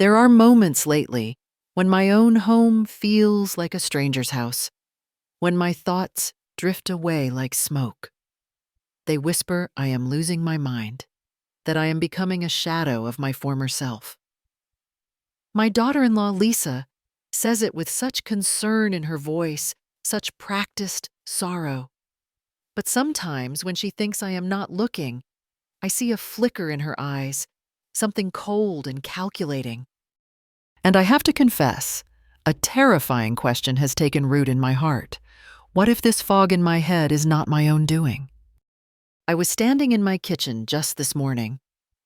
There are moments lately when my own home feels like a stranger's house, when my thoughts drift away like smoke. They whisper I am losing my mind, that I am becoming a shadow of my former self. My daughter-in-law, Lisa, says it with such concern in her voice, such practiced sorrow. But sometimes when she thinks I am not looking, I see a flicker in her eyes, something cold and calculating. And I have to confess, a terrifying question has taken root in my heart. What if this fog in my head is not my own doing? I was standing in my kitchen just this morning,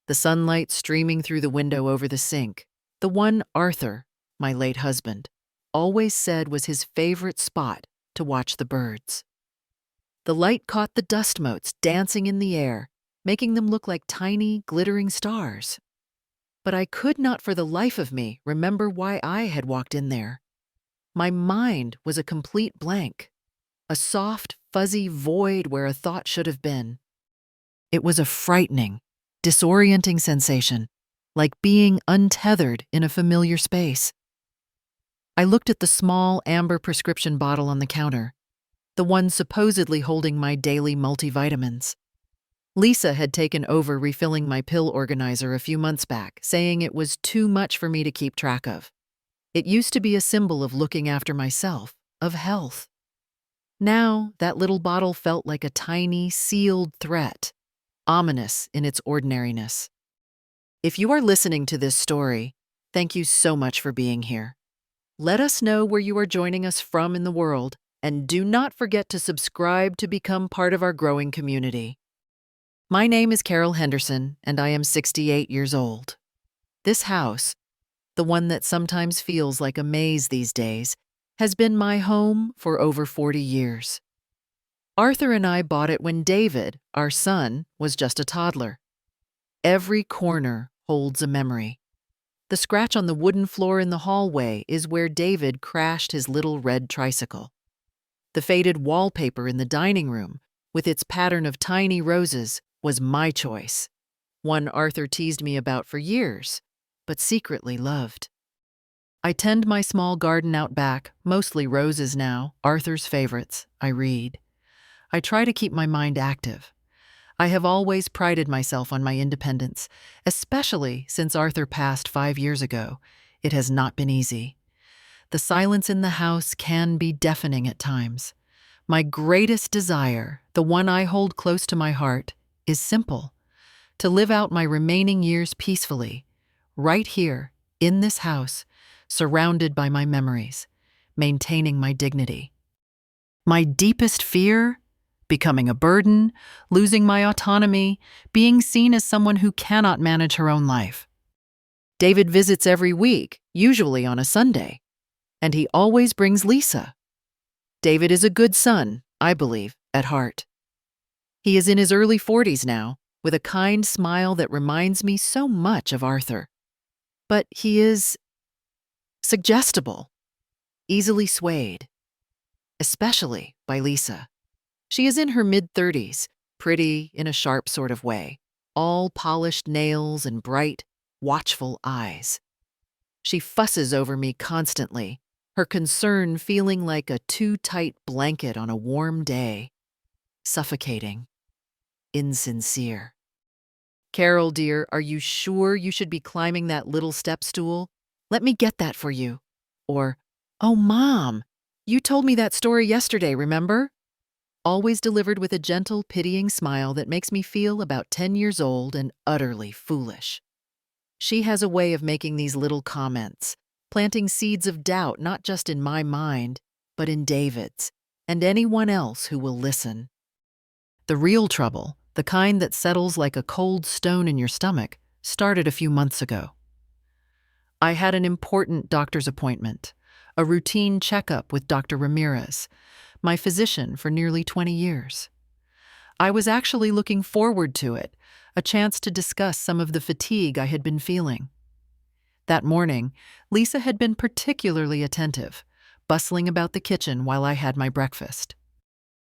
the sunlight streaming through the window over the sink, the one Arthur, my late husband, always said was his favorite spot to watch the birds. The light caught the dust motes dancing in the air, making them look like tiny, glittering stars. But I could not for the life of me remember why I had walked in there. My mind was a complete blank, a soft, fuzzy void where a thought should have been. It was a frightening, disorienting sensation, like being untethered in a familiar space. I looked at the small amber prescription bottle on the counter, the one supposedly holding my daily multivitamins. Lisa had taken over refilling my pill organizer a few months back, saying it was too much for me to keep track of. It used to be a symbol of looking after myself, of health. Now, that little bottle felt like a tiny, sealed threat, ominous in its ordinariness. If you are listening to this story, thank you so much for being here. Let us know where you are joining us from in the world, and do not forget to subscribe to become part of our growing community. My name is Carol Henderson, and I am 68 years old. This house, the one that sometimes feels like a maze these days, has been my home for over 40 years. Arthur and I bought it when David, our son, was just a toddler. Every corner holds a memory. The scratch on the wooden floor in the hallway is where David crashed his little red tricycle. The faded wallpaper in the dining room, with its pattern of tiny roses, was my choice, one Arthur teased me about for years, but secretly loved. I tend my small garden out back, mostly roses now, Arthur's favorites. I read. I try to keep my mind active. I have always prided myself on my independence, especially since Arthur passed 5 years ago. It has not been easy. The silence in the house can be deafening at times. My greatest desire, the one I hold close to my heart, is simple: to live out my remaining years peacefully, right here, in this house, surrounded by my memories, maintaining my dignity. My deepest fear? Becoming a burden, losing my autonomy, being seen as someone who cannot manage her own life. David visits every week, usually on a Sunday, and he always brings Lisa. David is a good son, I believe, at heart. He is in his early 40s now, with a kind smile that reminds me so much of Arthur. But he is suggestible, easily swayed, especially by Lisa. She is in her mid-30s, pretty in a sharp sort of way, all polished nails and bright, watchful eyes. She fusses over me constantly, her concern feeling like a too-tight blanket on a warm day. Suffocating. Insincere. Carol, dear, are you sure you should be climbing that little step stool? Let me get that for you. Or, oh, Mom, you told me that story yesterday, remember? Always delivered with a gentle, pitying smile that makes me feel about 10 years old and utterly foolish. She has a way of making these little comments, planting seeds of doubt not just in my mind, but in David's, and anyone else who will listen. The real trouble, the kind that settles like a cold stone in your stomach, started a few months ago. I had an important doctor's appointment, a routine checkup with Dr. Ramirez, my physician for nearly 20 years. I was actually looking forward to it, a chance to discuss some of the fatigue I had been feeling. That morning, Lisa had been particularly attentive, bustling about the kitchen while I had my breakfast.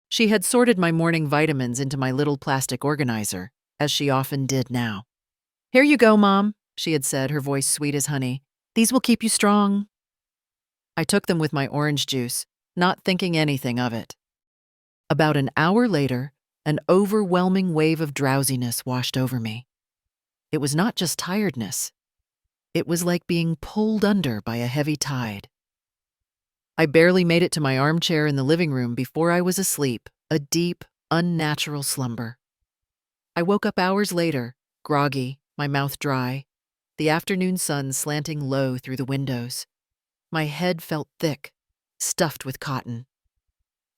She had sorted my morning vitamins into my little plastic organizer, as she often did now. "Here you go, Mom. she had said, her voice sweet as honey. "These will keep you strong." I took them with my orange juice, not thinking anything of it. About an hour later, an overwhelming wave of drowsiness washed over me. It was not just tiredness. It was like being pulled under by a heavy tide. I barely made it to my armchair in the living room before I was asleep, a deep, unnatural slumber. I woke up hours later, groggy, my mouth dry, the afternoon sun slanting low through the windows. My head felt thick, stuffed with cotton.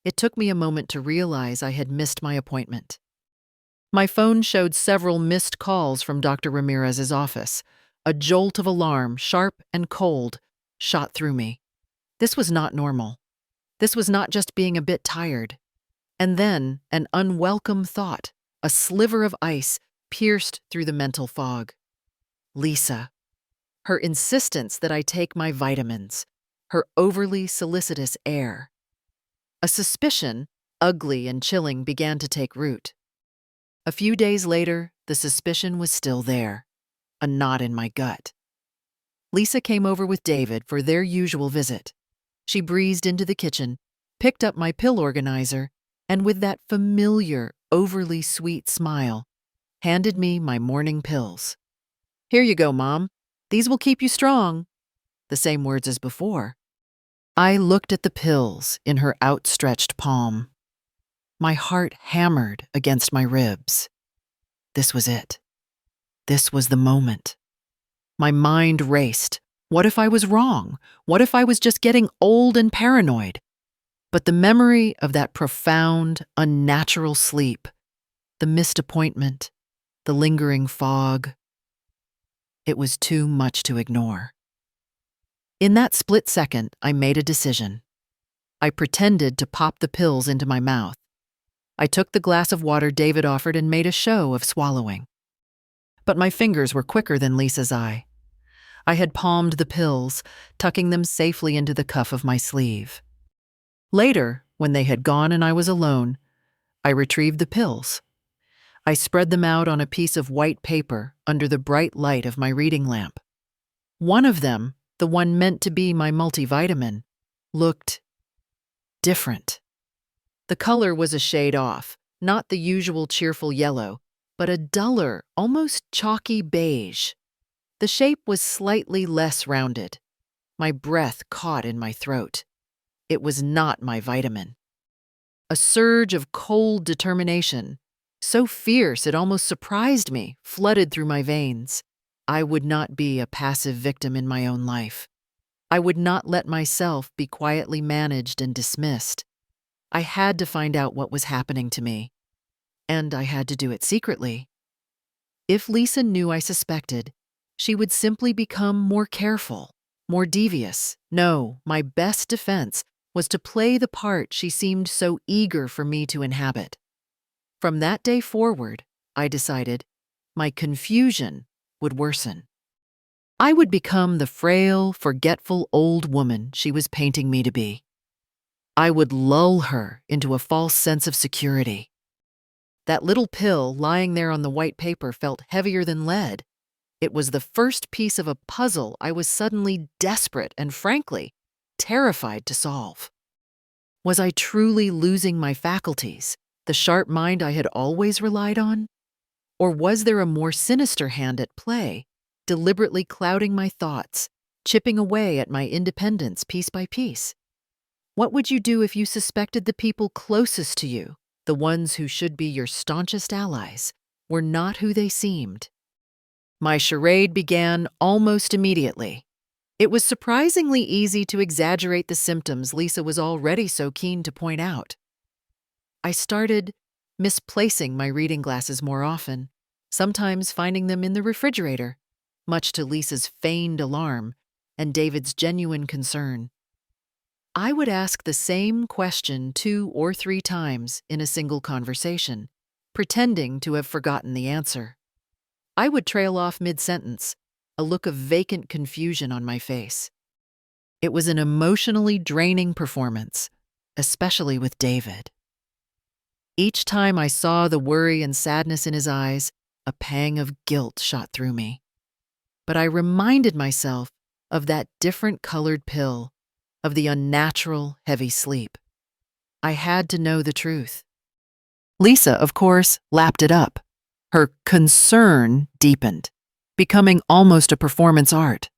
It took me a moment to realize I had missed my appointment. My phone showed several missed calls from Dr. Ramirez's office. A jolt of alarm, sharp and cold, shot through me. This was not normal. This was not just being a bit tired. And then an unwelcome thought, a sliver of ice, pierced through the mental fog. Lisa. Her insistence that I take my vitamins. Her overly solicitous air. A suspicion, ugly and chilling, began to take root. A few days later, the suspicion was still there, a knot in my gut. Lisa came over with David for their usual visit. She breezed into the kitchen, picked up my pill organizer, and with that familiar, overly sweet smile, handed me my morning pills. "Here you go, Mom. These will keep you strong." The same words as before. I looked at the pills in her outstretched palm. My heart hammered against my ribs. This was it. This was the moment. My mind raced. What if I was wrong? What if I was just getting old and paranoid? But the memory of that profound, unnatural sleep, the missed appointment, the lingering fog, it was too much to ignore. In that split second, I made a decision. I pretended to pop the pills into my mouth. I took the glass of water David offered and made a show of swallowing. But my fingers were quicker than Lisa's eye. I had palmed the pills, tucking them safely into the cuff of my sleeve. Later, when they had gone and I was alone, I retrieved the pills. I spread them out on a piece of white paper under the bright light of my reading lamp. One of them, the one meant to be my multivitamin, looked different. The color was a shade off, not the usual cheerful yellow, but a duller, almost chalky beige. The shape was slightly less rounded. My breath caught in my throat. It was not my vitamin. A surge of cold determination, so fierce it almost surprised me, flooded through my veins. I would not be a passive victim in my own life. I would not let myself be quietly managed and dismissed. I had to find out what was happening to me. And I had to do it secretly. If Lisa knew I suspected, she would simply become more careful, more devious. No, my best defense was to play the part she seemed so eager for me to inhabit. From that day forward, I decided, my confusion would worsen. I would become the frail, forgetful old woman she was painting me to be. I would lull her into a false sense of security. That little pill lying there on the white paper felt heavier than lead. It was the first piece of a puzzle I was suddenly desperate and, frankly, terrified to solve. Was I truly losing my faculties, the sharp mind I had always relied on? Or was there a more sinister hand at play, deliberately clouding my thoughts, chipping away at my independence piece by piece? What would you do if you suspected the people closest to you, the ones who should be your staunchest allies, were not who they seemed? My charade began almost immediately. It was surprisingly easy to exaggerate the symptoms Lisa was already so keen to point out. I started misplacing my reading glasses more often, sometimes finding them in the refrigerator, much to Lisa's feigned alarm and David's genuine concern. I would ask the same question 2 or 3 times in a single conversation, pretending to have forgotten the answer. I would trail off mid-sentence, a look of vacant confusion on my face. It was an emotionally draining performance, especially with David. Each time I saw the worry and sadness in his eyes, a pang of guilt shot through me. but I reminded myself of that different colored pill, of the unnatural, heavy sleep. I had to know the truth. Lisa, of course, lapped it up. Her concern deepened, becoming almost a performance art.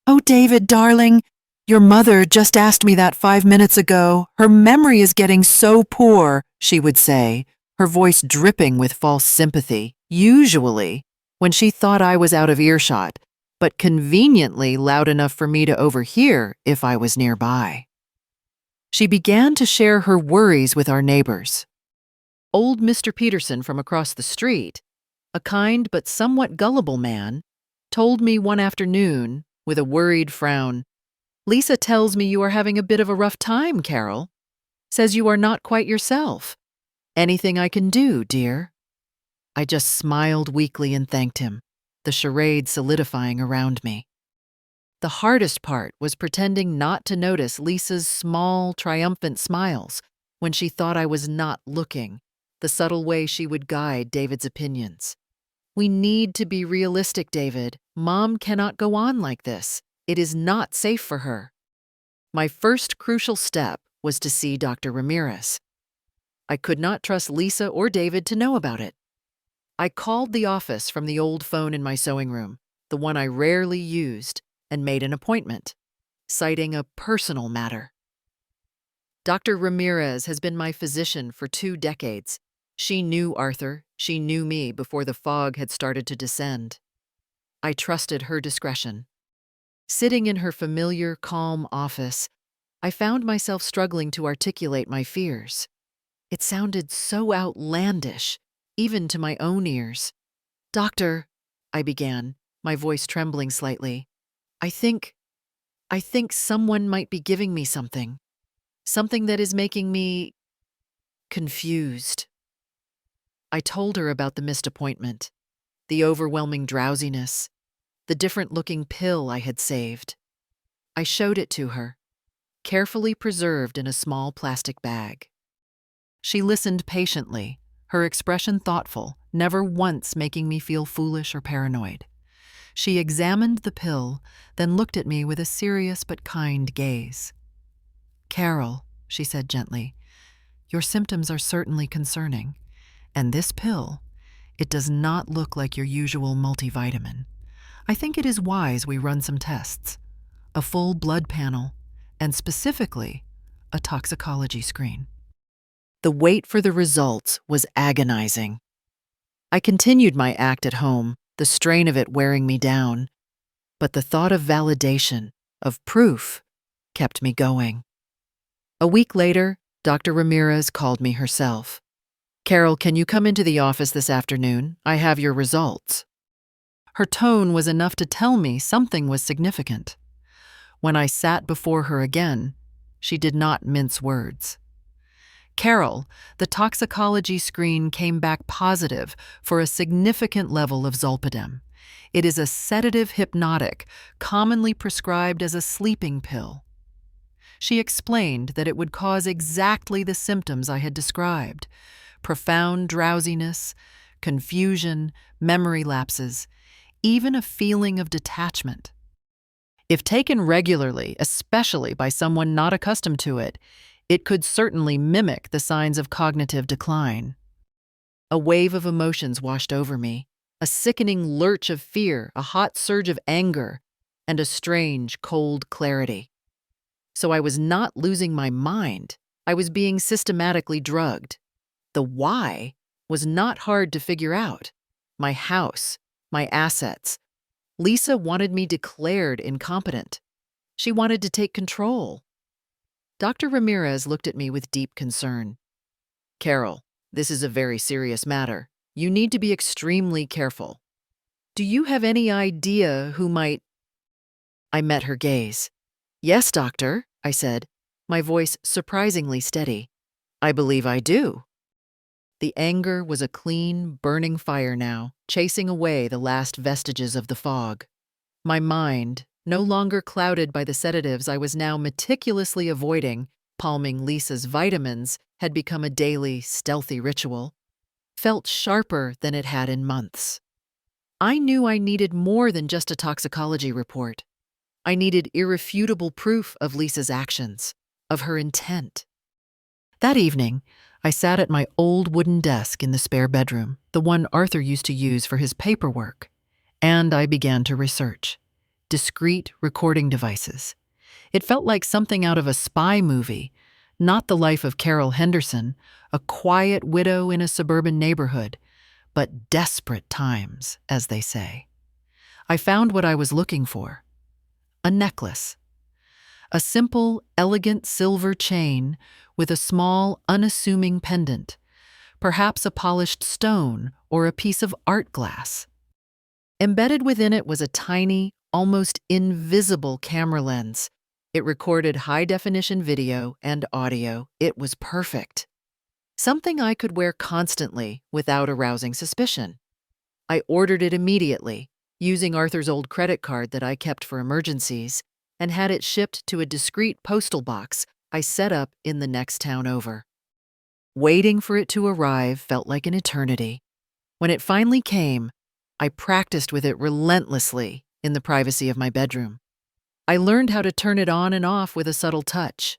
"Oh, David, darling, your mother just asked me that 5 minutes ago. Her memory is getting so poor," she would say, her voice dripping with false sympathy, usually when she thought I was out of earshot, but conveniently loud enough for me to overhear if I was nearby. She began to share her worries with our neighbors. Old Mr. Peterson from across the street, a kind but somewhat gullible man, told me one afternoon, with a worried frown, "Lisa tells me you are having a bit of a rough time, Carol. Says you are not quite yourself. Anything I can do, dear?" I just smiled weakly and thanked him, the charade solidifying around me. The hardest part was pretending not to notice Lisa's small, triumphant smiles when she thought I was not looking, the subtle way she would guide David's opinions. "We need to be realistic, David. Mom cannot go on like this. It is not safe for her." My first crucial step was to see Dr. Ramirez. I could not trust Lisa or David to know about it. I called the office from the old phone in my sewing room, the one I rarely used, and made an appointment, citing a personal matter. Dr. Ramirez has been my physician for 2 decades. She knew Arthur, she knew me before the fog had started to descend. I trusted her discretion. Sitting in her familiar, calm office, I found myself struggling to articulate my fears. It sounded so outlandish, even to my own ears. "Doctor," I began, my voice trembling slightly, I think someone might be giving me something. Something that is making me confused." I told her about the missed appointment, the overwhelming drowsiness, the different-looking pill I had saved. I showed it to her, carefully preserved in a small plastic bag. She listened patiently, her expression thoughtful, never once making me feel foolish or paranoid. She examined the pill, then looked at me with a serious but kind gaze. "Carol," she said gently, "your symptoms are certainly concerning, and this pill, it does not look like your usual multivitamin. I think it is wise we run some tests, a full blood panel, and specifically, a toxicology screen." The wait for the results was agonizing. I continued my act at home, the strain of it wearing me down, but the thought of validation, of proof, kept me going. A week later, Dr. Ramirez called me herself. "Carol, can you come into the office this afternoon? I have your results." Her tone was enough to tell me something was significant. When I sat before her again, she did not mince words. "Carol, the toxicology screen came back positive for a significant level of zolpidem. It is a sedative hypnotic, commonly prescribed as a sleeping pill." She explained that it would cause exactly the symptoms I had described: profound drowsiness, confusion, memory lapses, even a feeling of detachment. If taken regularly, especially by someone not accustomed to it, it could certainly mimic the signs of cognitive decline. A wave of emotions washed over me, a sickening lurch of fear, a hot surge of anger, and a strange, cold clarity. So I was not losing my mind. I was being systematically drugged. The why was not hard to figure out. My house, my assets. Lisa wanted me declared incompetent. She wanted to take control. Dr. Ramirez looked at me with deep concern. "Carol, this is a very serious matter. You need to be extremely careful. Do you have any idea who might—" I met her gaze. "Yes, doctor," I said, my voice surprisingly steady. "I believe I do." The anger was a clean, burning fire now, chasing away the last vestiges of the fog. My mind, no longer clouded by the sedatives I was now meticulously avoiding, palming Lisa's vitamins had become a daily, stealthy ritual, felt sharper than it had in months. I knew I needed more than just a toxicology report. I needed irrefutable proof of Lisa's actions, of her intent. That evening, I sat at my old wooden desk in the spare bedroom, the one Arthur used to use for his paperwork, and I began to research. Discrete recording devices. It felt like something out of a spy movie, not the life of Carol Henderson, a quiet widow in a suburban neighborhood, but desperate times, as they say. I found what I was looking for. A necklace. A simple, elegant silver chain with a small, unassuming pendant, perhaps a polished stone or a piece of art glass. Embedded within it was a tiny, almost invisible camera lens. It recorded high-definition video and audio. It was perfect. Something I could wear constantly without arousing suspicion. I ordered it immediately, using Arthur's old credit card that I kept for emergencies, and had it shipped to a discreet postal box I set up in the next town over. Waiting for it to arrive felt like an eternity. When it finally came, I practiced with it relentlessly in the privacy of my bedroom. I learned how to turn it on and off with a subtle touch,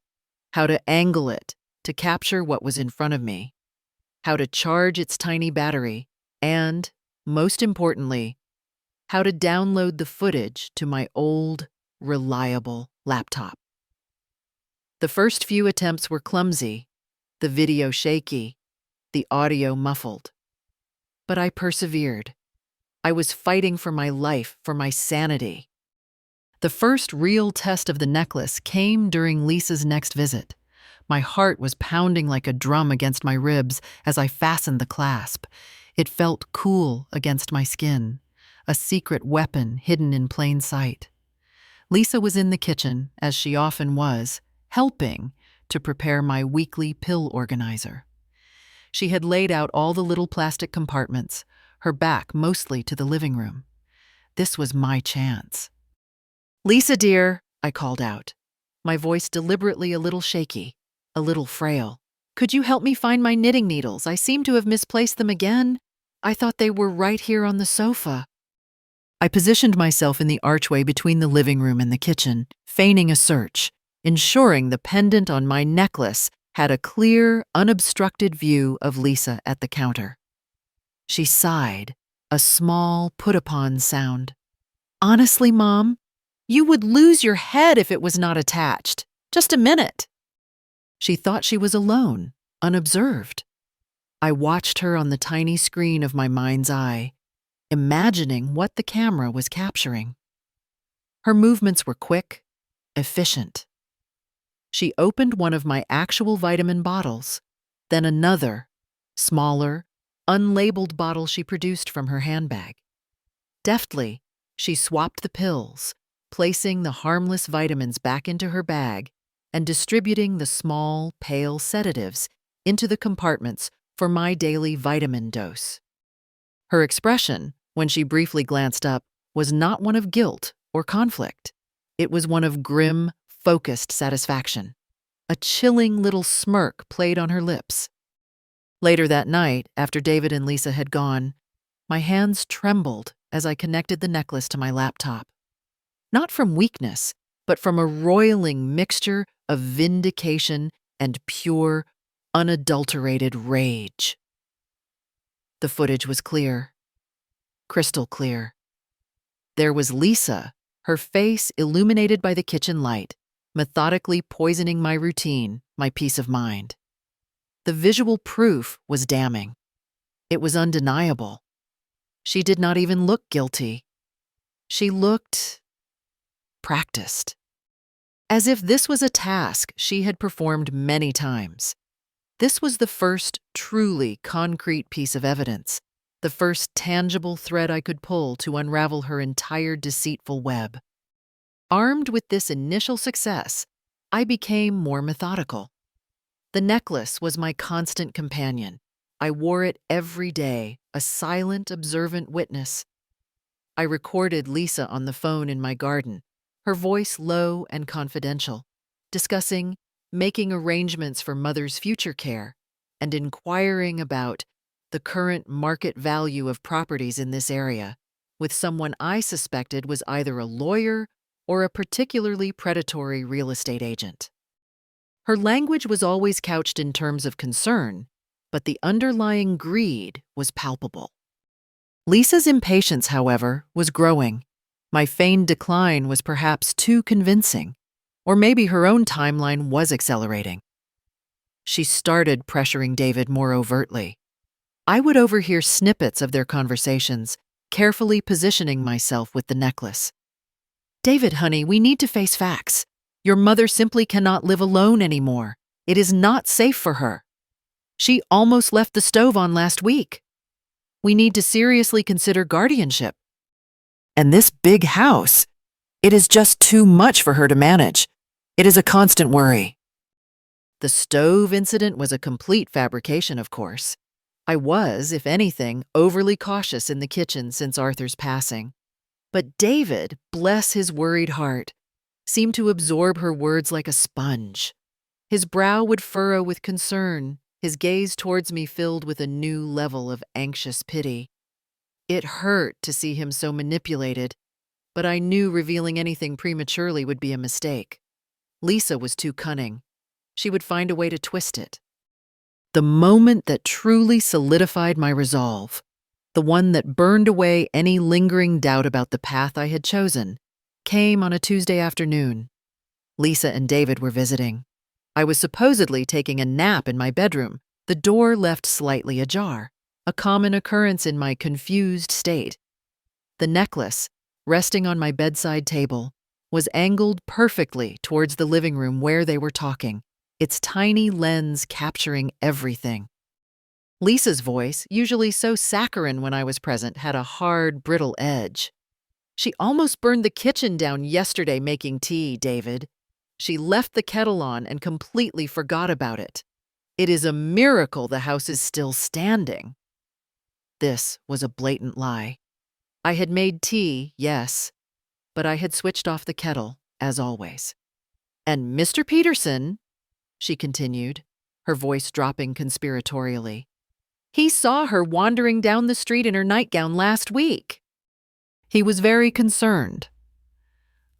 how to angle it to capture what was in front of me, how to charge its tiny battery, and, most importantly, how to download the footage to my old, reliable laptop. The first few attempts were clumsy, the video shaky, the audio muffled. But I persevered. I was fighting for my life, for my sanity. The first real test of the necklace came during Lisa's next visit. My heart was pounding like a drum against my ribs as I fastened the clasp. It felt cool against my skin, a secret weapon hidden in plain sight. Lisa was in the kitchen, as she often was, helping to prepare my weekly pill organizer. She had laid out all the little plastic compartments, her back mostly to the living room. This was my chance. "Lisa, dear," I called out, my voice deliberately a little shaky, a little frail. "Could you help me find my knitting needles? I seem to have misplaced them again. I thought they were right here on the sofa." I positioned myself in the archway between the living room and the kitchen, feigning a search, ensuring the pendant on my necklace had a clear, unobstructed view of Lisa at the counter. She sighed, a small put-upon sound. "Honestly, Mom, you would lose your head if it was not attached. Just a minute." She thought she was alone, unobserved. I watched her on the tiny screen of my mind's eye, imagining what the camera was capturing. Her movements were quick, efficient. She opened one of my actual vitamin bottles, then another, smaller, unlabeled bottle she produced from her handbag. Deftly, she swapped the pills, placing the harmless vitamins back into her bag and distributing the small, pale sedatives into the compartments for my daily vitamin dose. Her expression, when she briefly glanced up, was not one of guilt or conflict. It was one of grim, focused satisfaction. A chilling little smirk played on her lips. Later that night, after David and Lisa had gone, my hands trembled as I connected the necklace to my laptop. Not from weakness, but from a roiling mixture of vindication and pure, unadulterated rage. The footage was clear, crystal clear. There was Lisa, her face illuminated by the kitchen light, methodically poisoning my routine, my peace of mind. The visual proof was damning. It was undeniable. She did not even look guilty. She looked practiced. As if this was a task she had performed many times. This was the first truly concrete piece of evidence, the first tangible thread I could pull to unravel her entire deceitful web. Armed with this initial success, I became more methodical. The necklace was my constant companion. I wore it every day, a silent, observant witness. I recorded Lisa on the phone in my garden, her voice low and confidential, discussing making arrangements for Mother's future care and inquiring about the current market value of properties in this area, with someone I suspected was either a lawyer or a particularly predatory real estate agent. Her language was always couched in terms of concern, but the underlying greed was palpable. Lisa's impatience, however, was growing. My feigned decline was perhaps too convincing, or maybe her own timeline was accelerating. She started pressuring David more overtly. I would overhear snippets of their conversations, carefully positioning myself with the necklace. "David, honey, we need to face facts. Your mother simply cannot live alone anymore. It is not safe for her. She almost left the stove on last week. We need to seriously consider guardianship. And this big house, it is just too much for her to manage. It is a constant worry." The stove incident was a complete fabrication, of course. I was, if anything, overly cautious in the kitchen since Arthur's passing. But David, bless his worried heart, seemed to absorb her words like a sponge. His brow would furrow with concern, his gaze towards me filled with a new level of anxious pity. It hurt to see him so manipulated, but I knew revealing anything prematurely would be a mistake. Lisa was too cunning. She would find a way to twist it. The moment that truly solidified my resolve, the one that burned away any lingering doubt about the path I had chosen, came on a Tuesday afternoon. Lisa and David were visiting. I was supposedly taking a nap in my bedroom, the door left slightly ajar, a common occurrence in my confused state. The necklace, resting on my bedside table, was angled perfectly towards the living room where they were talking, its tiny lens capturing everything. Lisa's voice, usually so saccharine when I was present, had a hard, brittle edge. "She almost burned the kitchen down yesterday making tea, David. She left the kettle on and completely forgot about it. It is a miracle the house is still standing." This was a blatant lie. I had made tea, yes, but I had switched off the kettle, as always. "And Mr. Peterson," she continued, her voice dropping conspiratorially, "he saw her wandering down the street in her nightgown last week. He was very concerned."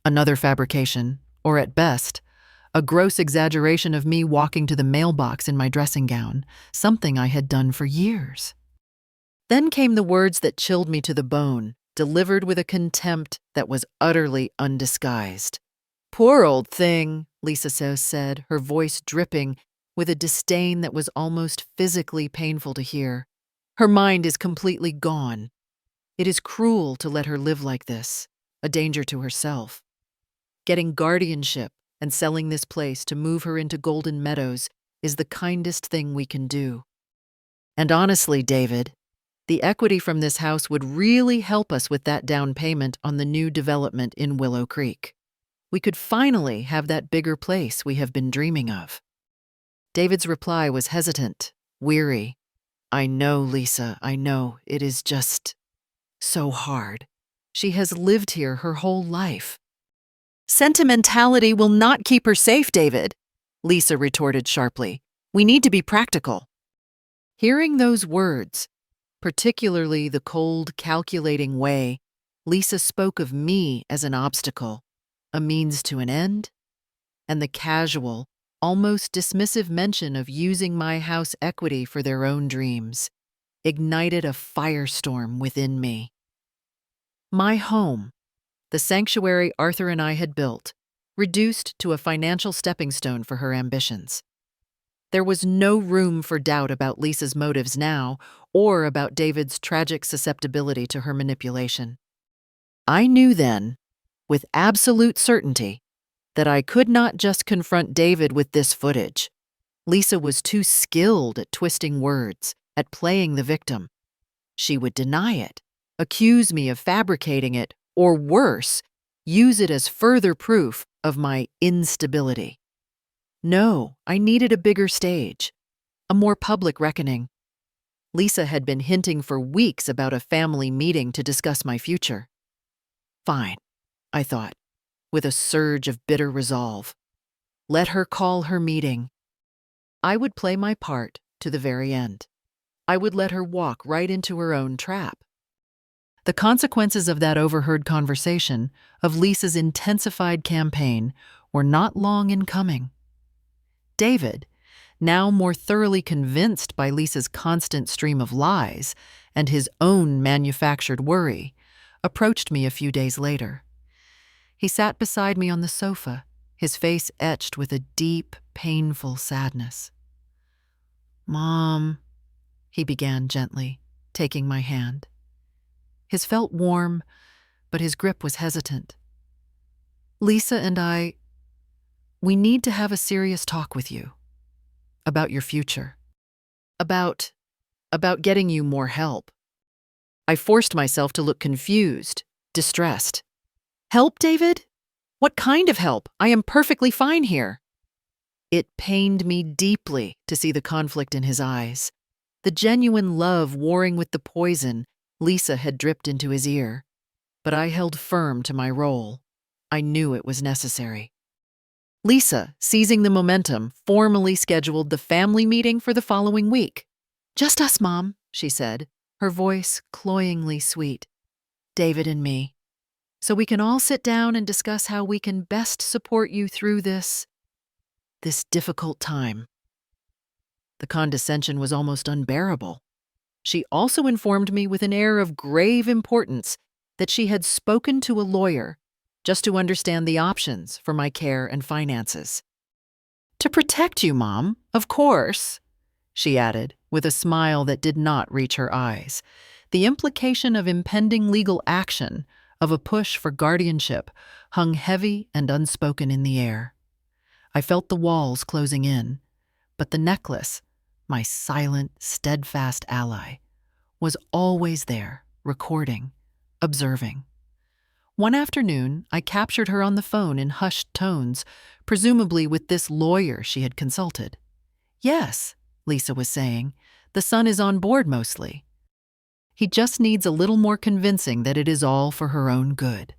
Another fabrication, or at best, a gross exaggeration of me walking to the mailbox in my dressing gown, something I had done for years. Then came the words that chilled me to the bone, delivered with a contempt that was utterly undisguised. "Poor old thing," Lisa said, her voice dripping with a disdain that was almost physically painful to hear. "Her mind is completely gone. It is cruel to let her live like this, a danger to herself. Getting guardianship and selling this place to move her into Golden Meadows is the kindest thing we can do. And honestly, David, the equity from this house would really help us with that down payment on the new development in Willow Creek. We could finally have that bigger place we have been dreaming of." David's reply was hesitant, weary. "I know, Lisa, I know. It is just so hard. She has lived here her whole life." "Sentimentality will not keep her safe, David," Lisa retorted sharply. "We need to be practical." Hearing those words, particularly the cold, calculating way Lisa spoke of me as an obstacle, a means to an end, and the casual, almost dismissive mention of using my house equity for their own dreams, ignited a firestorm within me. My home, the sanctuary Arthur and I had built, reduced to a financial stepping stone for her ambitions. There was no room for doubt about Lisa's motives now, or about David's tragic susceptibility to her manipulation. I knew then, with absolute certainty, that I could not just confront David with this footage. Lisa was too skilled at twisting words, at playing the victim. She would deny it, accuse me of fabricating it, or worse, use it as further proof of my instability. No, I needed a bigger stage, a more public reckoning. Lisa had been hinting for weeks about a family meeting to discuss my future. Fine, I thought, with a surge of bitter resolve. Let her call her meeting. I would play my part to the very end. I would let her walk right into her own trap. The consequences of that overheard conversation, of Lisa's intensified campaign, were not long in coming. David, now more thoroughly convinced by Lisa's constant stream of lies and his own manufactured worry, approached me a few days later. He sat beside me on the sofa, his face etched with a deep, painful sadness. "Mom," he began gently, taking my hand. His felt warm, but his grip was hesitant. "Lisa and we need to have a serious talk with you. About your future. About getting you more help." I forced myself to look confused, distressed. "Help, David? What kind of help? I am perfectly fine here." It pained me deeply to see the conflict in his eyes, the genuine love warring with the poison Lisa had dripped into his ear. But I held firm to my role. I knew it was necessary. Lisa, seizing the momentum, formally scheduled the family meeting for the following week. "Just us, Mom," she said, her voice cloyingly sweet. "David and me. So we can all sit down and discuss how we can best support you through this difficult time." The condescension was almost unbearable. She also informed me with an air of grave importance that she had spoken to a lawyer just to understand the options for my care and finances. "To protect you, Mom, of course," she added, with a smile that did not reach her eyes. The implication of impending legal action, of a push for guardianship, hung heavy and unspoken in the air. I felt the walls closing in, but the necklace, my silent, steadfast ally, was always there, recording, observing. One afternoon, I captured her on the phone in hushed tones, presumably with this lawyer she had consulted. "Yes," Lisa was saying, "the son is on board mostly. He just needs a little more convincing that it is all for her own good.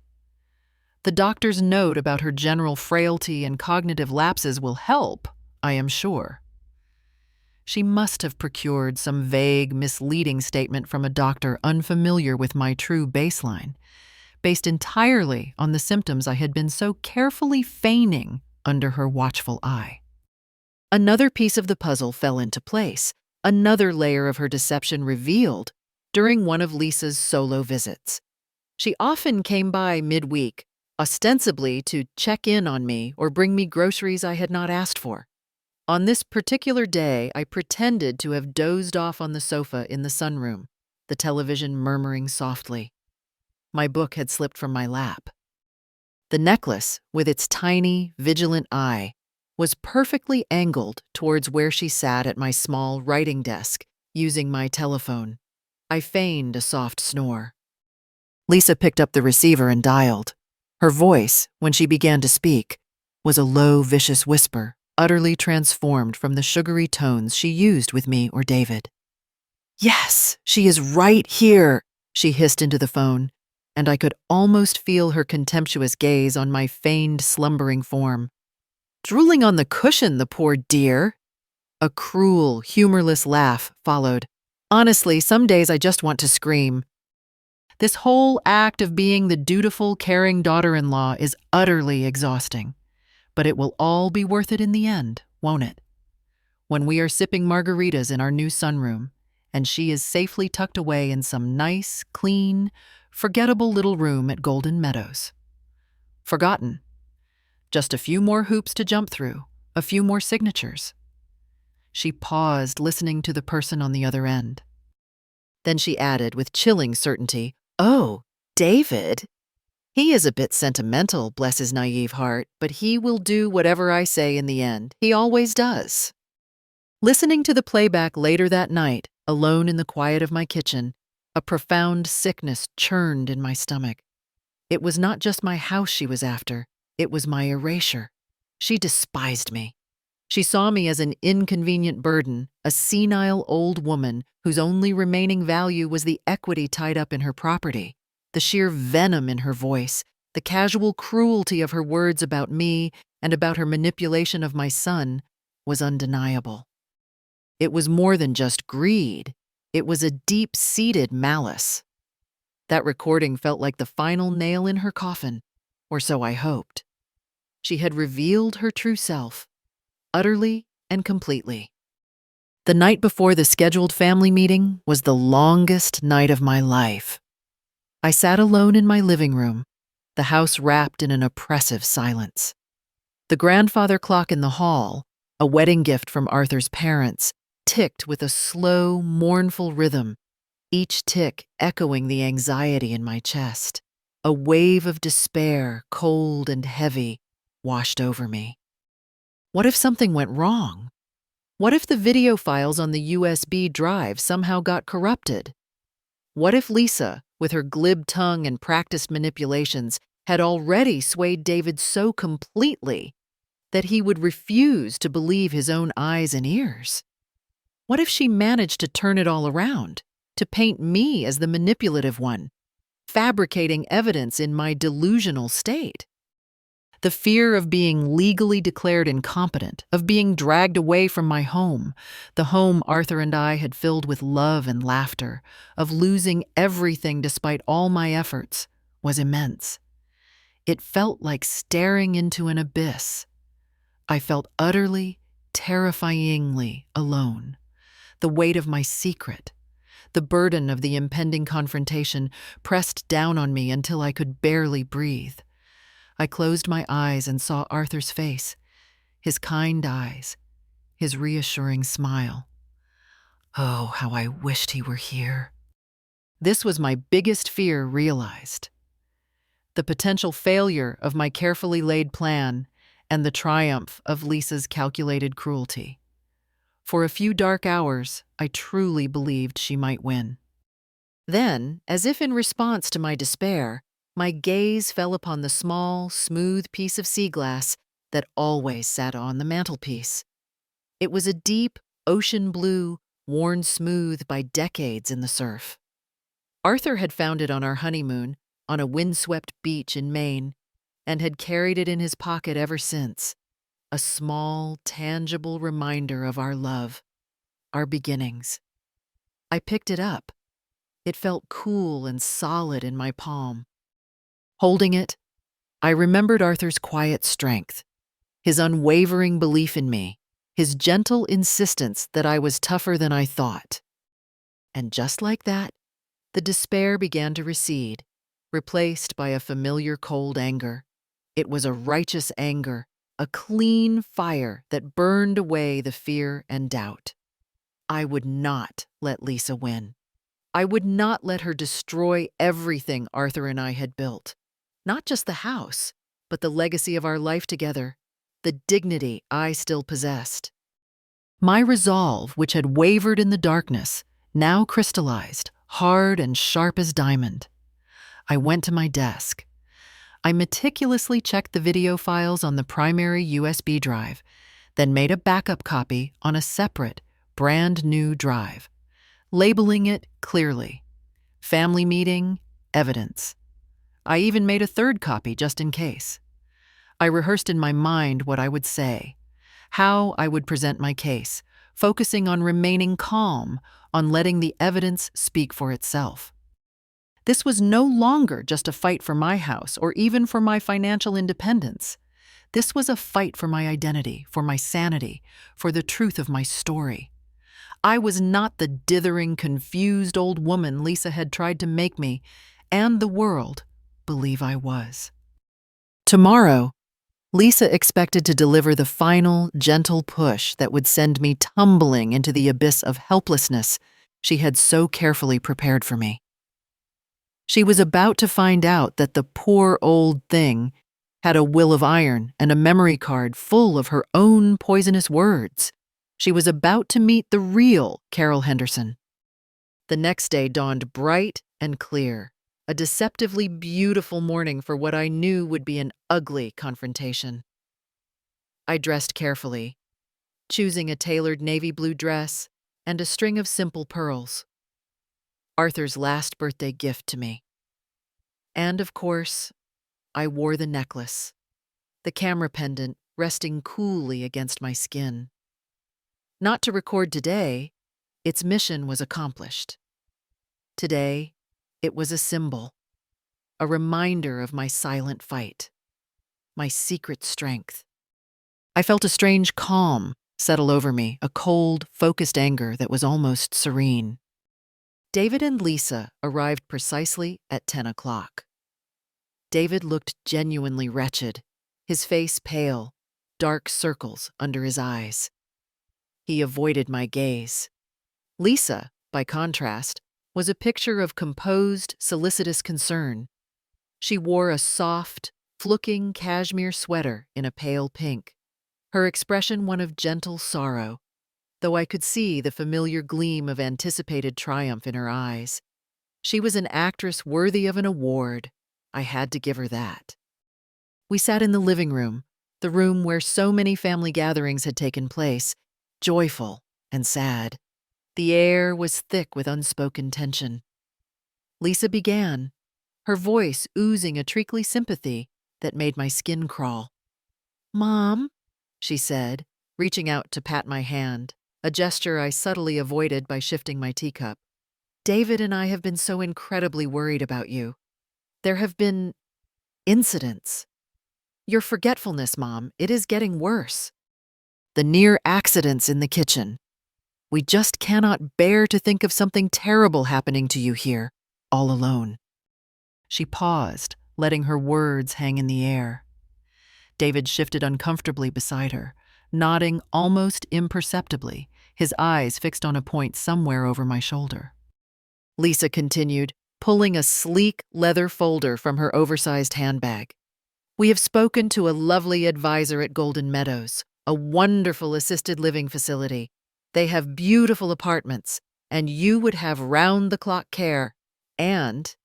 The doctor's note about her general frailty and cognitive lapses will help, I am sure." She must have procured some vague, misleading statement from a doctor unfamiliar with my true baseline, based entirely on the symptoms I had been so carefully feigning under her watchful eye. Another piece of the puzzle fell into place, another layer of her deception revealed during one of Lisa's solo visits. She often came by midweek, ostensibly to check in on me or bring me groceries I had not asked for. On this particular day, I pretended to have dozed off on the sofa in the sunroom, the television murmuring softly. My book had slipped from my lap. The necklace, with its tiny, vigilant eye, was perfectly angled towards where she sat at my small writing desk, using my telephone. I feigned a soft snore. Lisa picked up the receiver and dialed. Her voice, when she began to speak, was a low, vicious whisper, utterly transformed from the sugary tones she used with me or David. "Yes, she is right here," she hissed into the phone, and I could almost feel her contemptuous gaze on my feigned slumbering form. "Drooling on the cushion, the poor dear." A cruel, humorless laugh followed. "Honestly, some days I just want to scream. This whole act of being the dutiful, caring daughter-in-law is utterly exhausting. But it will all be worth it in the end, won't it? When we are sipping margaritas in our new sunroom, and she is safely tucked away in some nice, clean, forgettable little room at Golden Meadows. Forgotten. Just a few more hoops to jump through, a few more signatures." She paused, listening to the person on the other end. Then she added with chilling certainty, "Oh, David. He is a bit sentimental, bless his naive heart, but he will do whatever I say in the end. He always does." Listening to the playback later that night, alone in the quiet of my kitchen, a profound sickness churned in my stomach. It was not just my house she was after, it was my erasure. She despised me. She saw me as an inconvenient burden, a senile old woman whose only remaining value was the equity tied up in her property. The sheer venom in her voice, the casual cruelty of her words about me and about her manipulation of my son was undeniable. It was more than just greed. It was a deep-seated malice. That recording felt like the final nail in her coffin, or so I hoped. She had revealed her true self, utterly and completely. The night before the scheduled family meeting was the longest night of my life. I sat alone in my living room, the house wrapped in an oppressive silence. The grandfather clock in the hall, a wedding gift from Arthur's parents, ticked with a slow, mournful rhythm, each tick echoing the anxiety in my chest. A wave of despair, cold and heavy, washed over me. What if something went wrong? What if the video files on the USB drive somehow got corrupted? What if Lisa, with her glib tongue and practiced manipulations, had already swayed David so completely that he would refuse to believe his own eyes and ears? What if she managed to turn it all around, to paint me as the manipulative one, fabricating evidence in my delusional state? The fear of being legally declared incompetent, of being dragged away from my home, the home Arthur and I had filled with love and laughter, of losing everything despite all my efforts, was immense. It felt like staring into an abyss. I felt utterly, terrifyingly alone. The weight of my secret, the burden of the impending confrontation pressed down on me until I could barely breathe. I closed my eyes and saw Arthur's face, his kind eyes, his reassuring smile. Oh, how I wished he were here. This was my biggest fear realized. The potential failure of my carefully laid plan and the triumph of Lisa's calculated cruelty. For a few dark hours, I truly believed she might win. Then, as if in response to my despair, my gaze fell upon the small, smooth piece of sea glass that always sat on the mantelpiece. It was a deep, ocean blue, worn smooth by decades in the surf. Arthur had found it on our honeymoon, on a windswept beach in Maine, and had carried it in his pocket ever since, a small, tangible reminder of our love, our beginnings. I picked it up. It felt cool and solid in my palm. Holding it, I remembered Arthur's quiet strength, his unwavering belief in me, his gentle insistence that I was tougher than I thought. And just like that, the despair began to recede, replaced by a familiar cold anger. It was a righteous anger, a clean fire that burned away the fear and doubt. I would not let Lisa win. I would not let her destroy everything Arthur and I had built. Not just the house, but the legacy of our life together, the dignity I still possessed. My resolve, which had wavered in the darkness, now crystallized, hard and sharp as diamond. I went to my desk. I meticulously checked the video files on the primary USB drive, then made a backup copy on a separate, brand new drive, labeling it clearly: family meeting, evidence. I even made a third copy just in case. I rehearsed in my mind what I would say, how I would present my case, focusing on remaining calm, on letting the evidence speak for itself. This was no longer just a fight for my house or even for my financial independence. This was a fight for my identity, for my sanity, for the truth of my story. I was not the dithering, confused old woman Lisa had tried to make me, and the world believe I was. Tomorrow, Lisa expected to deliver the final, gentle push that would send me tumbling into the abyss of helplessness she had so carefully prepared for me. She was about to find out that the poor old thing had a will of iron and a memory card full of her own poisonous words. She was about to meet the real Carol Henderson. The next day dawned bright and clear, a deceptively beautiful morning for what I knew would be an ugly confrontation. I dressed carefully, choosing a tailored navy blue dress and a string of simple pearls, Arthur's last birthday gift to me. And of course, I wore the necklace, the camera pendant resting coolly against my skin. Not to record today, its mission was accomplished. Today, It was a symbol, a reminder of my silent fight, my secret strength. I felt a strange calm settle over me, a cold, focused anger that was almost serene. David and Lisa arrived precisely at 10 o'clock. David looked genuinely wretched, his face pale, dark circles under his eyes. He avoided my gaze. Lisa, by contrast, was a picture of composed, solicitous concern. She wore a soft, fluking cashmere sweater in a pale pink, her expression one of gentle sorrow, though I could see the familiar gleam of anticipated triumph in her eyes. She was an actress worthy of an award. I had to give her that. We sat in the living room, the room where so many family gatherings had taken place, joyful and sad. The air was thick with unspoken tension. Lisa began, her voice oozing a treacly sympathy that made my skin crawl. "Mom," she said, reaching out to pat my hand, a gesture I subtly avoided by shifting my teacup. "David and I have been so incredibly worried about you. There have been incidents. Your forgetfulness, Mom, it is getting worse. The near accidents in the kitchen. We just cannot bear to think of something terrible happening to you here, all alone." She paused, letting her words hang in the air. David shifted uncomfortably beside her, nodding almost imperceptibly, his eyes fixed on a point somewhere over my shoulder. Lisa continued, pulling a sleek leather folder from her oversized handbag. "We have spoken to a lovely advisor at Golden Meadows, a wonderful assisted living facility. They have beautiful apartments, and you would have round-the-clock care. And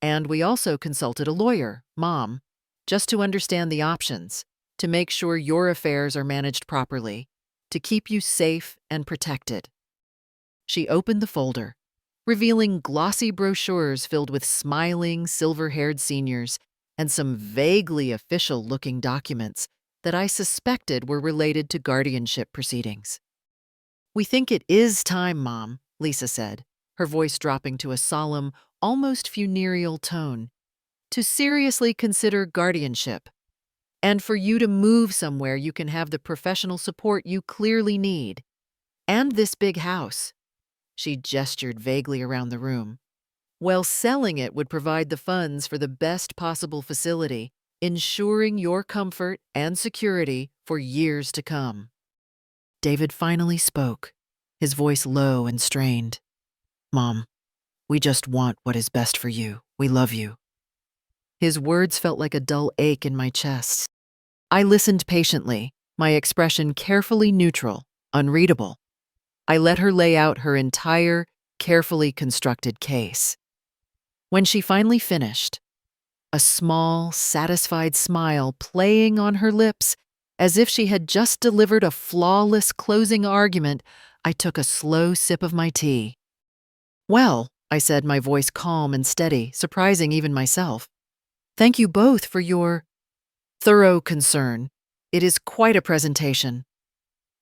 we also consulted a lawyer, Mom, just to understand the options, to make sure your affairs are managed properly, to keep you safe and protected." She opened the folder, revealing glossy brochures filled with smiling, silver-haired seniors and some vaguely official-looking documents that I suspected were related to guardianship proceedings. "We think it is time, Mom," Lisa said, her voice dropping to a solemn, almost funereal tone, "to seriously consider guardianship, and for you to move somewhere you can have the professional support you clearly need. And this big house." She gestured vaguely around the room. "Well, selling it would provide the funds for the best possible facility, ensuring your comfort and security for years to come." David finally spoke, his voice low and strained. "Mom, we just want what is best for you. We love you." His words felt like a dull ache in my chest. I listened patiently, my expression carefully neutral, unreadable. I let her lay out her entire, carefully constructed case. When she finally finished, a small, satisfied smile playing on her lips, as if she had just delivered a flawless closing argument, I took a slow sip of my tea. "Well," I said, my voice calm and steady, surprising even myself, "thank you both for your thorough concern. It is quite a presentation."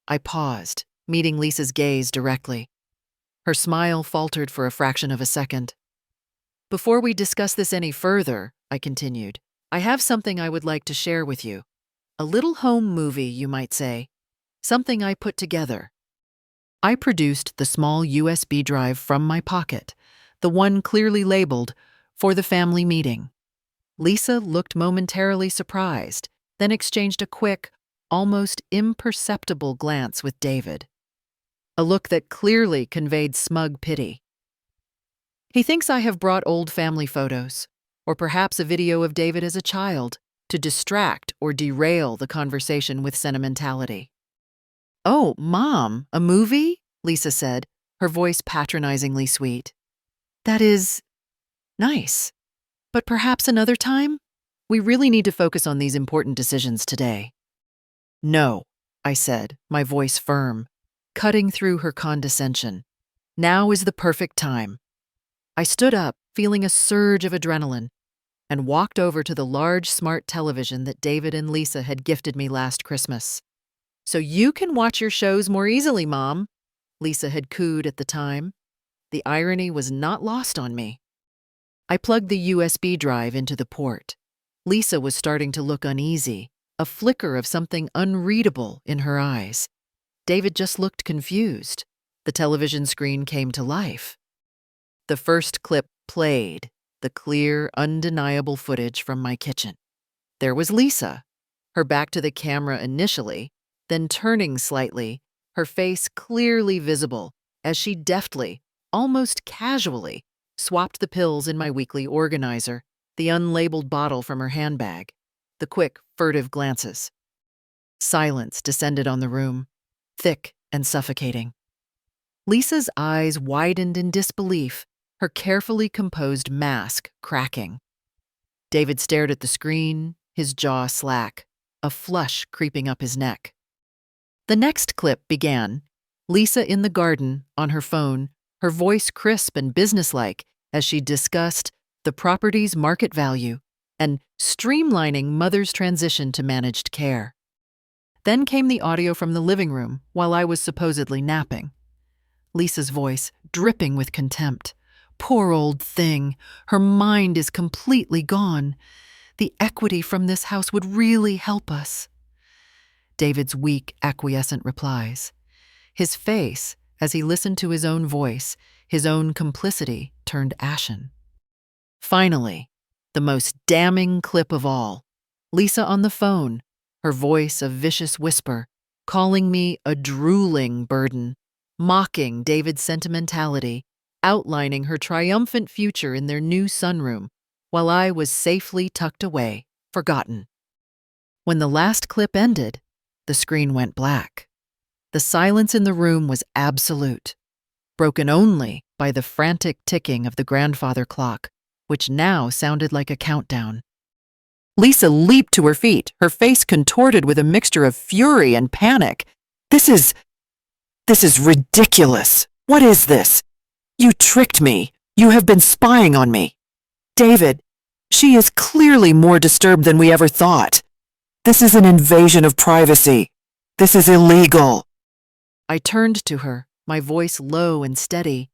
I paused, meeting Lisa's gaze directly. Her smile faltered for a fraction of a second. "Before we discuss this any further," I continued, "I have something I would like to share with you. A little home movie, you might say. Something I put together." I produced the small USB drive from my pocket, the one clearly labeled, "For the Family Meeting." Lisa looked momentarily surprised, then exchanged a quick, almost imperceptible glance with David. A look that clearly conveyed smug pity. "He thinks I have brought old family photos, or perhaps a video of David as a child, to distract or derail the conversation with sentimentality." "Oh, Mom, a movie?" Lisa said, her voice patronizingly sweet. "That is nice. But perhaps another time? We really need to focus on these important decisions today." "No," I said, my voice firm, cutting through her condescension. "Now is the perfect time." I stood up, feeling a surge of adrenaline, and walked over to the large smart television that David and Lisa had gifted me last Christmas. "So you can watch your shows more easily, Mom," Lisa had cooed at the time. The irony was not lost on me. I plugged the USB drive into the port. Lisa was starting to look uneasy, a flicker of something unreadable in her eyes. David just looked confused. The television screen came to life. The first clip played, the clear, undeniable footage from my kitchen. There was Lisa, her back to the camera initially, then turning slightly, her face clearly visible as she deftly, almost casually, swapped the pills in my weekly organizer, the unlabeled bottle from her handbag, the quick, furtive glances. Silence descended on the room, thick and suffocating. Lisa's eyes widened in disbelief, her carefully composed mask cracking. David stared at the screen, his jaw slack, a flush creeping up his neck. The next clip began, Lisa in the garden, on her phone, her voice crisp and businesslike as she discussed the property's market value and streamlining mother's transition to managed care. Then came the audio from the living room while I was supposedly napping. Lisa's voice dripping with contempt. Poor old thing, her mind is completely gone. The equity from this house would really help us. David's weak, acquiescent replies. His face, as he listened to his own voice, his own complicity, turned ashen. Finally, the most damning clip of all, Lisa on the phone, her voice a vicious whisper, calling me a drooling burden, mocking David's sentimentality, outlining her triumphant future in their new sunroom, while I was safely tucked away, forgotten. When the last clip ended, the screen went black. The silence in the room was absolute, broken only by the frantic ticking of the grandfather clock, which now sounded like a countdown. Lisa leaped to her feet, her face contorted with a mixture of fury and panic. This is ridiculous. What is this? You tricked me. You have been spying on me. David, she is clearly more disturbed than we ever thought. This is an invasion of privacy. This is illegal. I turned to her, my voice low and steady,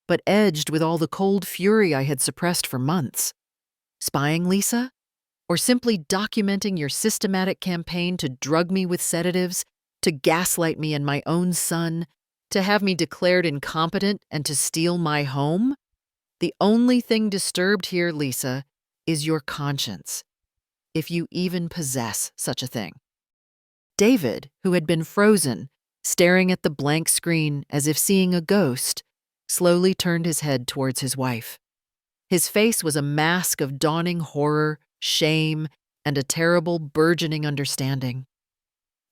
but edged with all the cold fury I had suppressed for months. Spying, Lisa? Or simply documenting your systematic campaign to drug me with sedatives, to gaslight me and my own son, to have me declared incompetent and to steal my home? The only thing disturbed here, Lisa, is your conscience, if you even possess such a thing. David, who had been frozen, staring at the blank screen as if seeing a ghost, slowly turned his head towards his wife. His face was a mask of dawning horror, shame, and a terrible, burgeoning understanding.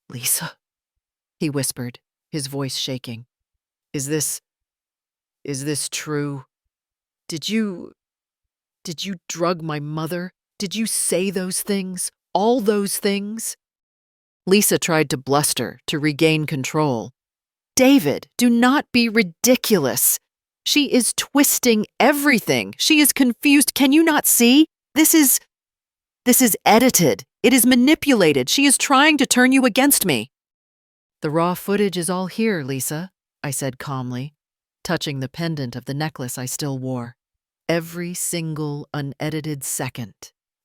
Lisa, he whispered, his voice shaking. Is this true? Did you drug my mother? Did you say those things? All those things? Lisa tried to bluster, to regain control. David, do not be ridiculous. She is twisting everything. She is confused. Can you not see? This is edited. It is manipulated. She is trying to turn you against me. The raw footage is all here, Lisa, I said calmly, touching the pendant of the necklace I still wore. Every single unedited second,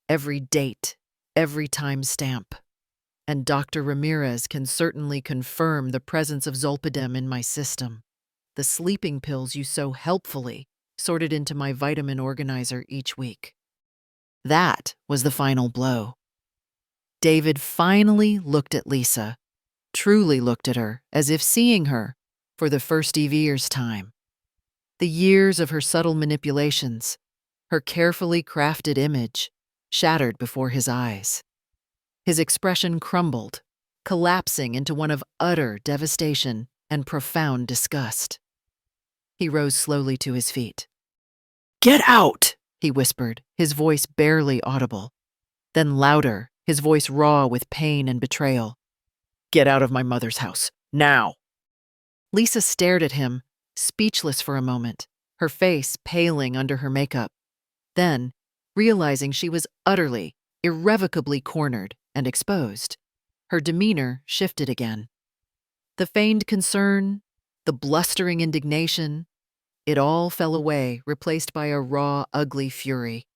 every date, every timestamp. And Dr. Ramirez can certainly confirm the presence of zolpidem in my system, the sleeping pills you so helpfully sorted into my vitamin organizer each week. That was the final blow. David finally looked at Lisa, truly looked at her as if seeing her for the first year's time. The years of her subtle manipulations, her carefully crafted image, shattered before his eyes. His expression crumbled, collapsing into one of utter devastation and profound disgust. He rose slowly to his feet. "Get out!" he whispered, his voice barely audible. Then louder, his voice raw with pain and betrayal. "Get out of my mother's house, now!" Lisa stared at him, speechless for a moment, her face paling under her makeup. Then, realizing she was utterly, irrevocably cornered and exposed, her demeanor shifted again. The feigned concern, the blustering indignation, It all fell away, replaced by a raw, ugly fury.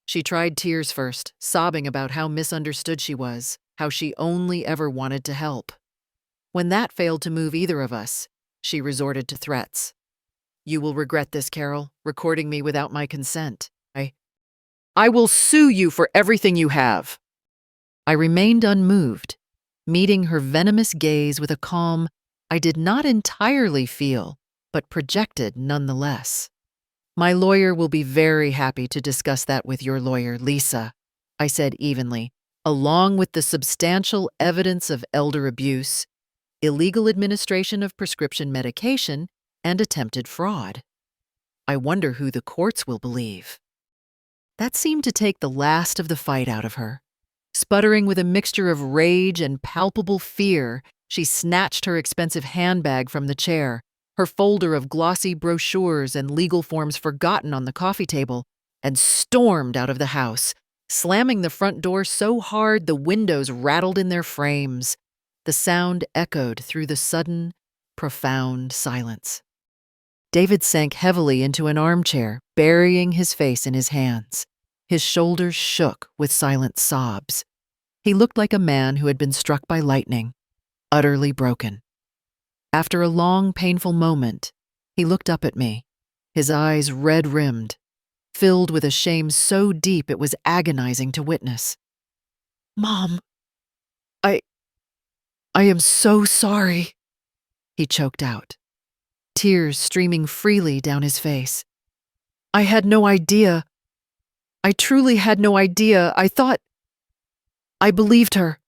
She tried tears first, sobbing about how misunderstood she was, how she only ever wanted to help. When that failed to move either of us, she resorted to threats. "You will regret this, Carol, recording me without my consent. I will sue you for everything you have." I remained unmoved, meeting her venomous gaze with a calm I did not entirely feel, but projected nonetheless. "My lawyer will be very happy to discuss that with your lawyer, Lisa," I said evenly, "along with the substantial evidence of elder abuse, illegal administration of prescription medication, and attempted fraud. I wonder who the courts will believe." That seemed to take the last of the fight out of her. Sputtering with a mixture of rage and palpable fear, she snatched her expensive handbag from the chair, her folder of glossy brochures and legal forms forgotten on the coffee table, and stormed out of the house, slamming the front door so hard the windows rattled in their frames. The sound echoed through the sudden, profound silence. David sank heavily into an armchair, burying his face in his hands. His shoulders shook with silent sobs. He looked like a man who had been struck by lightning, utterly broken. After a long, painful moment, he looked up at me, his eyes red-rimmed, filled with a shame so deep it was agonizing to witness. "Mom, I am so sorry," he choked out, tears streaming freely down his face. "I had no idea. I truly had no idea. I believed her.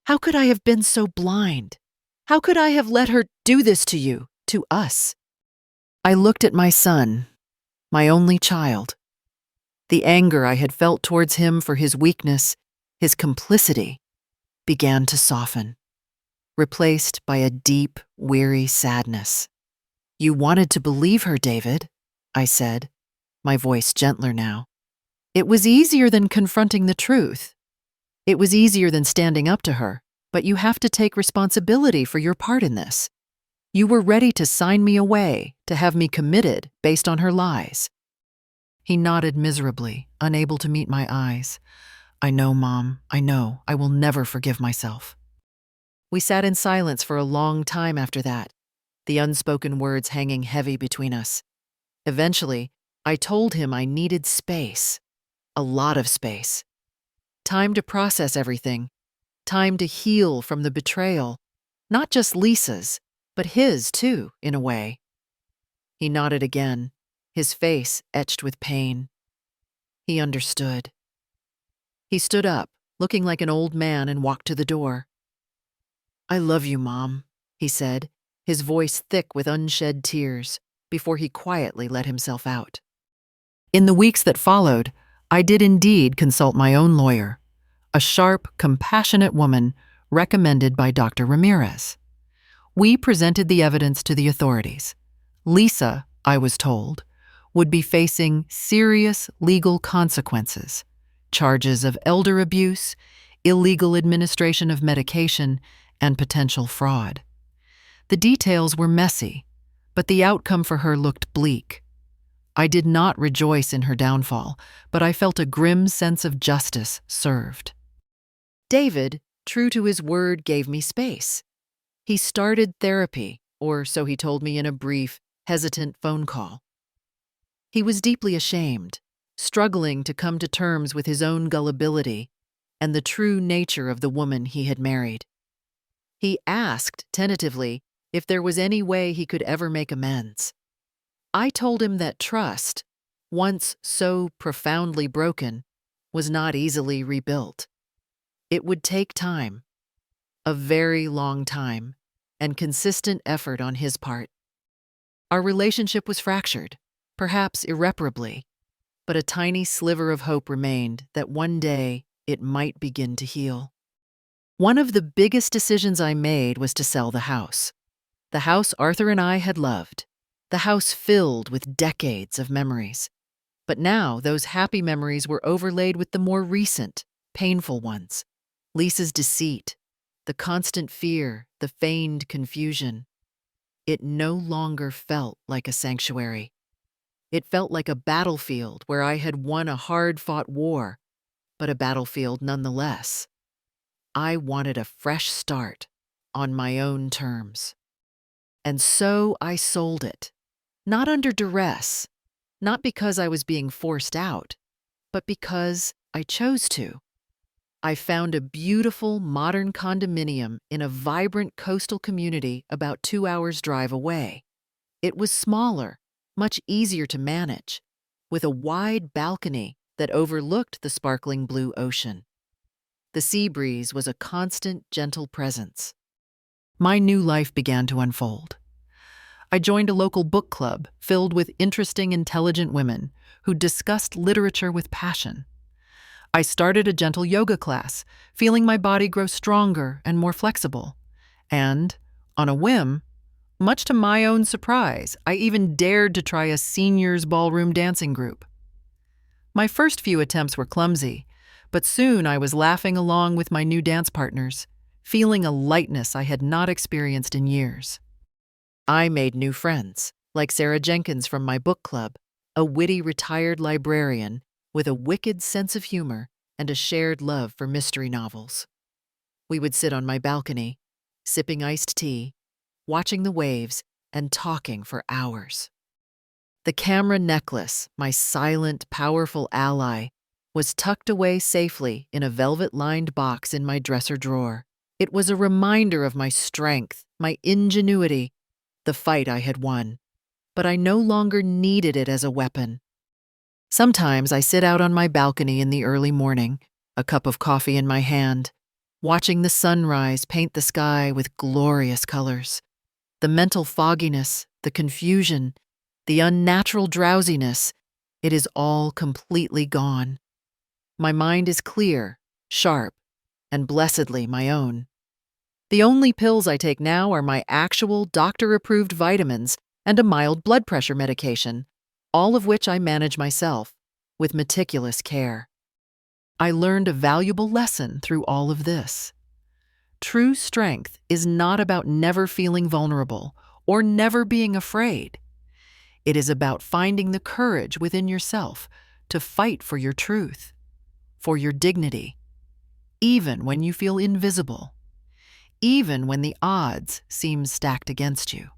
How could I have been so blind? How could I have let her do this to you, to us?" I looked at my son, my only child. The anger I had felt towards him for his weakness, his complicity, began to soften, replaced by a deep, weary sadness. "You wanted to believe her, David," I said, my voice gentler now. "It was easier than confronting the truth. It was easier than standing up to her, but you have to take responsibility for your part in this. You were ready to sign me away, to have me committed based on her lies." He nodded miserably, unable to meet my eyes. "I know, Mom, I know. I will never forgive myself." We sat in silence for a long time after that, the unspoken words hanging heavy between us. Eventually, I told him I needed space, a lot of space. Time to process everything, time to heal from the betrayal, not just Lisa's, but his too, in a way. He nodded again, his face etched with pain. He understood. He stood up, looking like an old man, and walked to the door. "I love you, Mom," he said, his voice thick with unshed tears, before he quietly let himself out. In the weeks that followed, I did indeed consult my own lawyer, a sharp, compassionate woman recommended by Dr. Ramirez. We presented the evidence to the authorities. Lisa, I was told, would be facing serious legal consequences, charges of elder abuse, illegal administration of medication, and potential fraud. The details were messy, but the outcome for her looked bleak. I did not rejoice in her downfall, but I felt a grim sense of justice served. David, true to his word, gave me space. He started therapy, or so he told me in a brief, hesitant phone call. He was deeply ashamed, struggling to come to terms with his own gullibility and the true nature of the woman he had married. He asked, tentatively, if there was any way he could ever make amends. I told him that trust, once so profoundly broken, was not easily rebuilt. It would take time, a very long time, and consistent effort on his part. Our relationship was fractured, perhaps irreparably, but a tiny sliver of hope remained that one day it might begin to heal. One of the biggest decisions I made was to sell the house. The house Arthur and I had loved, the house filled with decades of memories. But now those happy memories were overlaid with the more recent, painful ones. Lisa's deceit, the constant fear, the feigned confusion. it no longer felt like a sanctuary. It felt like a battlefield where I had won a hard-fought war, but a battlefield nonetheless. I wanted a fresh start on my own terms. And so I sold it, not under duress, not because I was being forced out, but because I chose to. I found a beautiful modern condominium in a vibrant coastal community about 2 hours' drive away. It was smaller, much easier to manage, with a wide balcony that overlooked the sparkling blue ocean. The sea breeze was a constant, gentle presence. My new life began to unfold. I joined a local book club filled with interesting, intelligent women who discussed literature with passion. I started a gentle yoga class, feeling my body grow stronger and more flexible. And, on a whim, much to my own surprise, I even dared to try a seniors ballroom dancing group. My first few attempts were clumsy, but soon I was laughing along with my new dance partners, feeling a lightness I had not experienced in years. I made new friends, like Sarah Jenkins from my book club, a witty retired librarian with a wicked sense of humor and a shared love for mystery novels. We would sit on my balcony, sipping iced tea, watching the waves, and talking for hours. The camera necklace, my silent, powerful ally, was tucked away safely in a velvet-lined box in my dresser drawer. It was a reminder of my strength, my ingenuity, the fight I had won. But I no longer needed it as a weapon. Sometimes I sit out on my balcony in the early morning, a cup of coffee in my hand, watching the sunrise paint the sky with glorious colors. The mental fogginess, the confusion, the unnatural drowsiness, it is all completely gone. My mind is clear, sharp, and blessedly my own. The only pills I take now are my actual doctor-approved vitamins and a mild blood pressure medication, all of which I manage myself, with meticulous care. I learned a valuable lesson through all of this. True strength is not about never feeling vulnerable or never being afraid. It is about finding the courage within yourself to fight for your truth, for your dignity, even when you feel invisible, even when the odds seem stacked against you.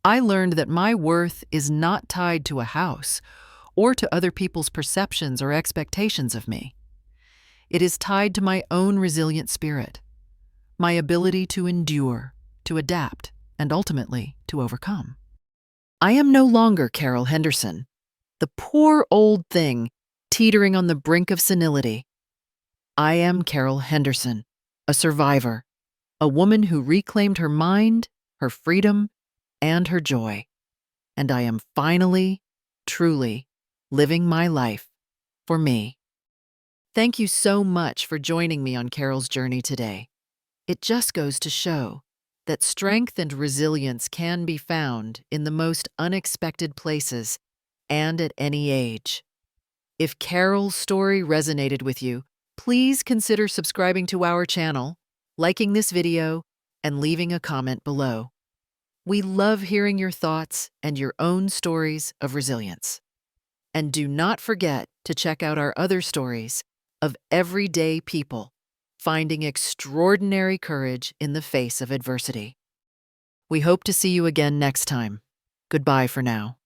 I learned that my worth is not tied to a house or to other people's perceptions or expectations of me. It is tied to my own resilient spirit, my ability to endure, to adapt, and ultimately to overcome. I am no longer Carol Henderson, the poor old thing teetering on the brink of senility. I am Carol Henderson, a survivor, a woman who reclaimed her mind, her freedom, and her joy. And I am finally, truly, living my life for me. Thank you so much for joining me on Carol's journey today. It just goes to show that strength and resilience can be found in the most unexpected places and at any age. If Carol's story resonated with you, please consider subscribing to our channel, liking this video, and leaving a comment below. We love hearing your thoughts and your own stories of resilience. And do not forget to check out our other stories of everyday people finding extraordinary courage in the face of adversity. We hope to see you again next time. Goodbye for now.